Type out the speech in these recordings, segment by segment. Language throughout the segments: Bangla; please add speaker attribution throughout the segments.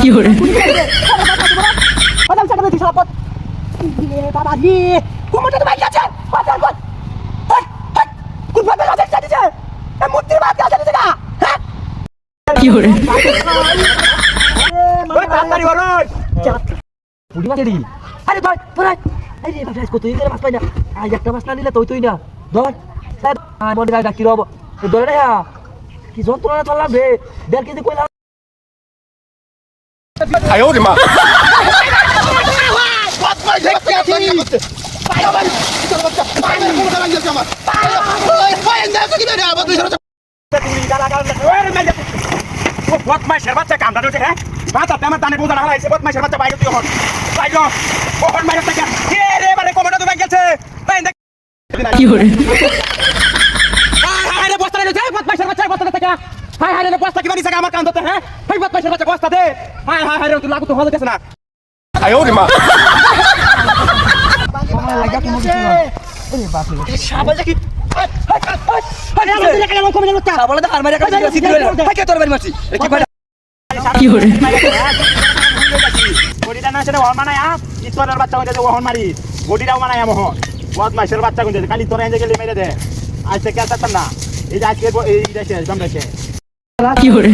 Speaker 1: কি hore
Speaker 2: বাদাম চাটা দিছ আপত বাবা রে কোমরটা তো বাইরে আছে বাদাম কর কোন বাদাম আছে চাটিছে এ মূর্তির বাদ আছে দিছে হ্যাঁ
Speaker 1: কি hore
Speaker 2: ওই তাড়াতাড়ি বল পুরি মাছ দি আরে ভাই তোরা এই রে বাবা কত ইগরে মাছ পাই না আই একটা মাছ না নিলে তুই না ধর স্যার আর বড় গায় ডাকি রব ধরে রে কি যন্ত্রণা চললাম রে দেড় কেজি কইলা
Speaker 3: 哎呦我的妈！
Speaker 4: বদমাইশের বাচ্চা কামটা দিচ্ছে হ্যাঁ মাথাতে আমার দানে বোঝা হারাইছে বদমাইশের বাচ্চা বাইরে তুই হন বাইরে ওহন মাইরে থেকে কে রে মানে কোমরটা তো গেছে
Speaker 1: কি hore
Speaker 4: হায় রে বস্তা রে বদমাইশের বাচ্চা বস্তা থেকে হায় হায় রে বস্তা কি বানিছে আমার কান ধরতে হ্যাঁ এই বদমাইশের বাচ্চা বস্তা দে হায় হায় রে তুই লাগু তো হতে গেছে না
Speaker 3: 哎呦我的妈！
Speaker 2: সাবাল দেখি সাবালে হার মারি একটা সিদ্ধ হইলো থাকে তোর বাড়ি মারছি কি বাড়ি
Speaker 1: কি hore
Speaker 4: গড়িটা না সেটা ওহন মানায়া ইতরের বাচ্চা হইছে ওহন মারি গড়িটাও মানায়া মোহন বদমাইশের বাচ্চা কইছে খালি তোর এনে গেলে মেরে দে আজ থেকে আসতাম না এই যে আজকে এই দেশে জমদাসে
Speaker 1: কি hore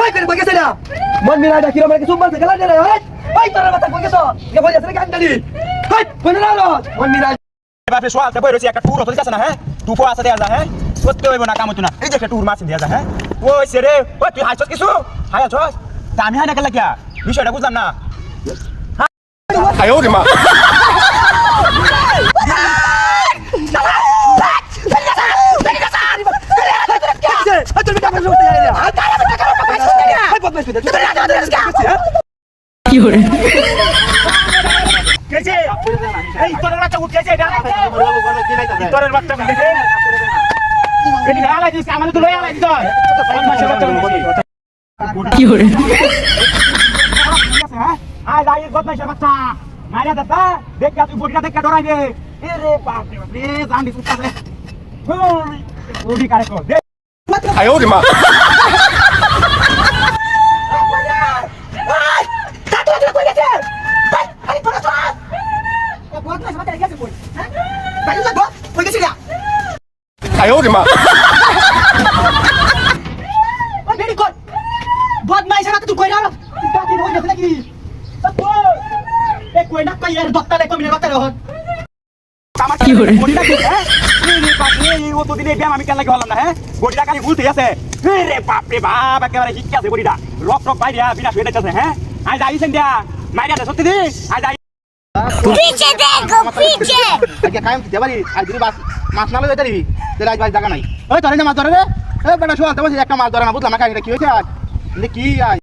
Speaker 2: হাই করে বগেছে না মন মিলা ডাকি রে মানে সুম্বার থেকে লাগে রে হাই তোর মাথা বগেছো এ বগেছে রে কান্দালি হাই কোন না লো মন মিলা
Speaker 4: বাপে সোয়ালতে বই রইছে একটা টুর হতে যাচ্ছে না হ্যাঁ টুপো আছে দেয়া যা হ্যাঁ সত্যি হইব না কাম হতো না এই যে একটা টুর মাছ দেয়া যা হ্যাঁ ওই সেরে ওই তুই হাসছস কিছু হাই আছস তা আমি হাই না গেলা কিয়া বিষয়টা বুঝলাম না
Speaker 3: 哎呦我的妈！
Speaker 1: কি hore
Speaker 4: কেছে এই তোর বাচ্চা উঠেছে এটা তোর বাচ্চা উঠেছে এটি আলাই দিস আমাদের তো লই আলাই দিস বদমাশের বাচ্চা উঠেছে
Speaker 1: কি hore
Speaker 4: আয় যাই বদমাশের বাচ্চা মাইরা দাদা দেখ তুই বডিটা দেখ ডরাই দে এ রে বাপ রে জান দিস কাছে ওই বডি কারে কর দে
Speaker 3: 哎呦我的妈！ 哎呦我的妈！
Speaker 2: বদমাইশের হাতে তুই কই না ডাকি হই গেছে নাকি এ কই না কই এর দত্তালে কই মিলে বাতারে হন
Speaker 1: কি hore
Speaker 4: বডিটা কি হ্যাঁ এই রে বাপ রে ও তো দিনে ব্যায়াম আমি কেন লাগে হলাম না হ্যাঁ বডিটা খালি উল্টে আছে এই রে বাপ রে বাপ একেবারে শিখে আছে বডিটা রক রক বাইরে বিনা শুয়ে যাচ্ছে হ্যাঁ আজ আইছেন দিয়া মাইরা দে সত্যি দি আজ আই
Speaker 5: पीछे देखो पीछे
Speaker 6: আজকে কায়ম দিতে পারি আজ যদি মাছ না লইতে দিবি তাহলে আজ ভাই জায়গা নাই ওই ধরে না মাছ ধরে রে এ বেটা শোয়া তোমার একটা মাছ ধরে না বুঝলাম না কাহিনীটা কি হয়েছে আজ কি আজ